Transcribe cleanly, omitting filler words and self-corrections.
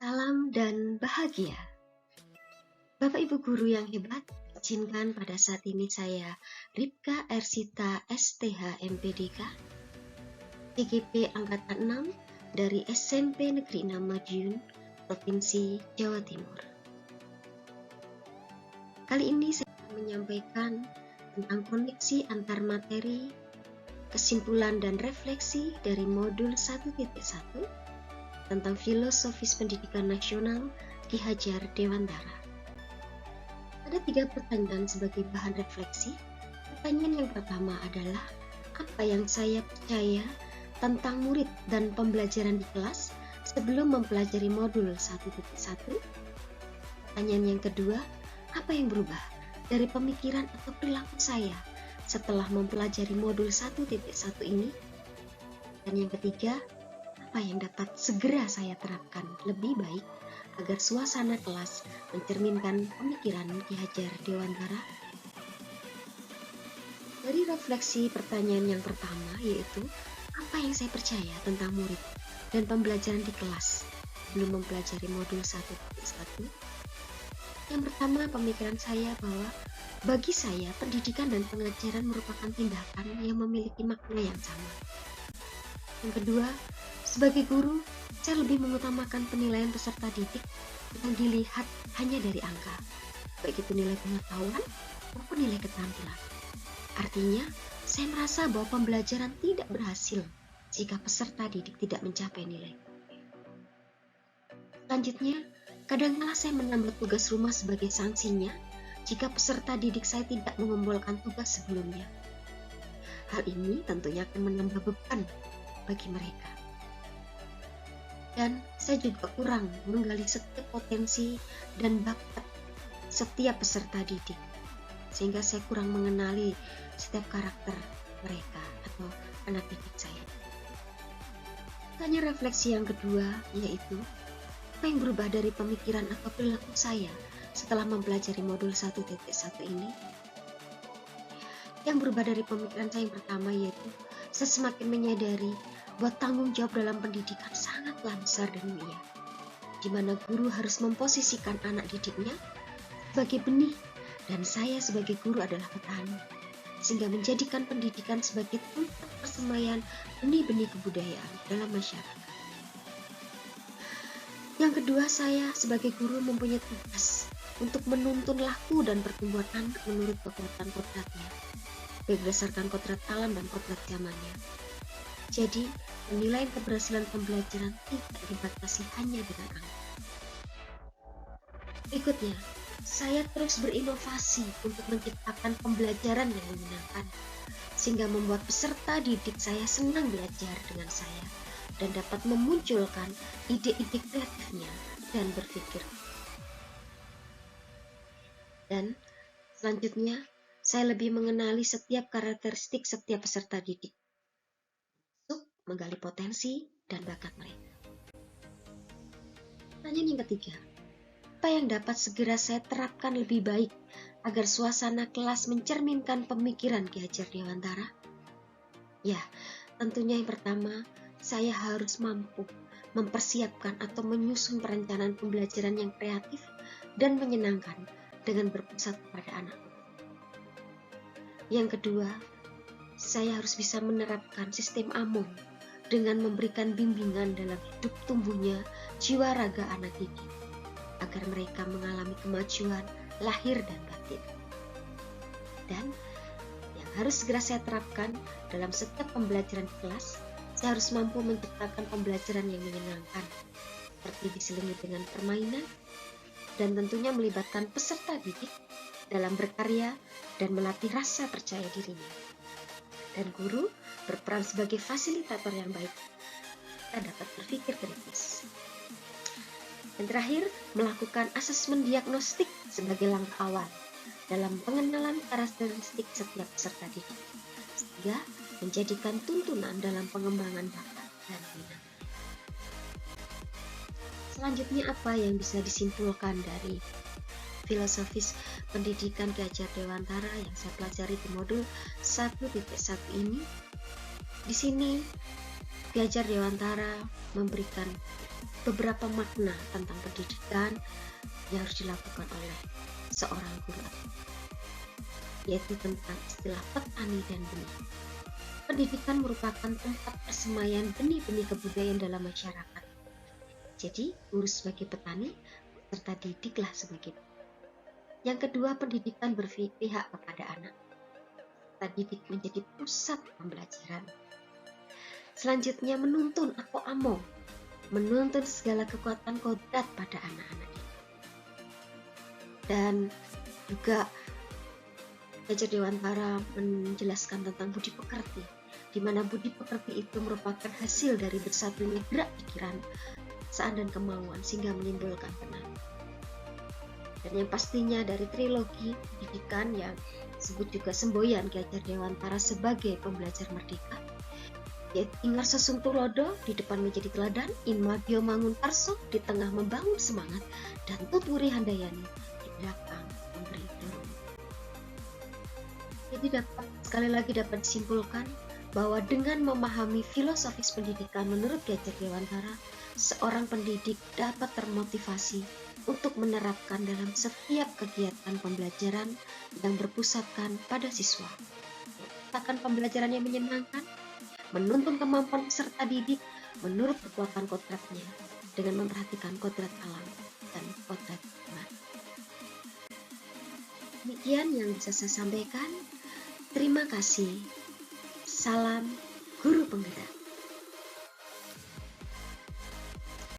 Salam dan bahagia. Bapak Ibu guru yang hebat, izinkan pada saat ini saya Ripka Ersita STH MPDK, TGP Angkatan 6 dari SMP Negeri 6 Madiun, Provinsi Jawa Timur. Kali ini saya akan menyampaikan tentang koneksi antar materi, kesimpulan dan refleksi dari modul 1.1 tentang filosofis pendidikan nasional Ki Hajar Dewantara. Ada 3 pertanyaan sebagai bahan refleksi. Pertanyaan yang pertama adalah, apa yang saya percaya tentang murid dan pembelajaran di kelas sebelum mempelajari modul 1.1? Pertanyaan yang kedua, apa yang berubah dari pemikiran atau perilaku saya setelah mempelajari modul 1.1 ini? Dan yang ketiga, apa yang dapat segera saya terapkan lebih baik agar suasana kelas mencerminkan pemikiran Ki Hajar Dewantara? Dari refleksi pertanyaan yang pertama, yaitu apa yang saya percaya tentang murid dan pembelajaran di kelas belum mempelajari modul 1.1. Yang pertama, pemikiran saya bahwa bagi saya pendidikan dan pengajaran merupakan tindakan yang memiliki makna yang sama. Yang kedua, sebagai guru, saya lebih mengutamakan penilaian peserta didik yang dilihat hanya dari angka, baik itu nilai pengetahuan maupun nilai keterampilan. Artinya, saya merasa bahwa pembelajaran tidak berhasil jika peserta didik tidak mencapai nilai. Selanjutnya, kadang-kala saya menambah tugas rumah sebagai sanksinya jika peserta didik saya tidak mengumpulkan tugas sebelumnya. Hal ini tentunya akan menambah beban bagi mereka. Dan saya juga kurang menggali setiap potensi dan bakat setiap peserta didik, sehingga saya kurang mengenali setiap karakter mereka atau anak didik saya. Tanya refleksi yang kedua, yaitu apa yang berubah dari pemikiran atau perilaku saya setelah mempelajari modul 1.1 ini? Yang berubah dari pemikiran saya yang pertama, yaitu saya semakin menyadari bahwa tanggung jawab dalam pendidikan sangatlah besar dan mulia, di mana guru harus memposisikan anak didiknya sebagai benih dan saya sebagai guru adalah petani, sehingga menjadikan pendidikan sebagai tempat persemaian benih-benih kebudayaan dalam masyarakat. Yang kedua, saya sebagai guru mempunyai tugas untuk menuntun laku dan pertumbuhan anak menurut kekuatan kodratnya, berdasarkan kodrat alam dan kodrat zamannya. Jadi, penilaian keberhasilan pembelajaran tidak dibatasi hanya dengan angka. Berikutnya, saya terus berinovasi untuk menciptakan pembelajaran yang menyenangkan, sehingga membuat peserta didik saya senang belajar dengan saya dan dapat memunculkan ide-ide kreatifnya dan berpikir. Dan selanjutnya, saya lebih mengenali setiap karakteristik setiap peserta didik, menggali potensi dan bakat mereka. Pertanyaan yang ketiga, apa yang dapat segera saya terapkan lebih baik agar suasana kelas mencerminkan pemikiran Ki Hajar Dewantara? Ya, tentunya yang pertama, saya harus mampu mempersiapkan atau menyusun perencanaan pembelajaran yang kreatif dan menyenangkan dengan berpusat pada anak. Yang kedua, saya harus bisa menerapkan sistem AMON dengan memberikan bimbingan dalam hidup tumbuhnya jiwa raga anak didik, agar mereka mengalami kemajuan lahir dan batin. Dan yang harus segera saya terapkan dalam setiap pembelajaran di kelas, saya harus mampu menciptakan pembelajaran yang menyenangkan, seperti diselingi dengan permainan, dan tentunya melibatkan peserta didik dalam berkarya dan melatih rasa percaya dirinya. Dan guru berperan sebagai fasilitator yang baik. Kita dapat berpikir kritis. Dan terakhir, melakukan asesmen diagnostik sebagai langkah awal dalam pengenalan karakteristik setiap peserta didik, sehingga menjadikan tuntunan dalam pengembangan bakat dan minat. Selanjutnya, apa yang bisa disimpulkan dari filosofis pendidikan Ki Hajar Dewantara yang saya pelajari di modul 1.1 ini? Di sini Ki Hajar Dewantara memberikan beberapa makna tentang pendidikan yang harus dilakukan oleh seorang guru, yaitu tentang istilah petani dan benih. Pendidikan merupakan tempat persemaian benih-benih kebudayaan dalam masyarakat. Jadi, guru sebagai petani, serta didiklah sebagai petani. Yang kedua, pendidikan berpihak kepada anak. Serta didik menjadi pusat pembelajaran. Selanjutnya, menuntun atau among, menuntun segala kekuatan kodrat pada anak-anak. Dan juga Ki Hajar Dewantara menjelaskan tentang budi pekerti, di mana budi pekerti itu merupakan hasil dari bersatunya gerak pikiran, perasaan dan kemauan sehingga menimbulkan tenang. Dan yang pastinya dari trilogi pendidikan yang disebut juga semboyan Ki Hajar Dewantara sebagai pembelajar merdeka, yaitu Ingarso Sungtulodo di depan menjadi teladan, Inmabio Mangunkarso di tengah membangun semangat, dan Tutwuri Handayani di belakang memberi dorongan. Jadi sekali lagi dapat disimpulkan bahwa dengan memahami filosofis pendidikan menurut Ki Hajar Dewantara, seorang pendidik dapat termotivasi untuk menerapkan dalam setiap kegiatan pembelajaran yang berpusatkan pada siswa. Menciptakan pembelajaran yang menyenangkan, menuntun kemampuan peserta didik menurut kekuatan kodratnya dengan memperhatikan kodrat alam dan kodrat iman. Demikian yang bisa saya sampaikan. Terima kasih. Salam Guru Penggerak.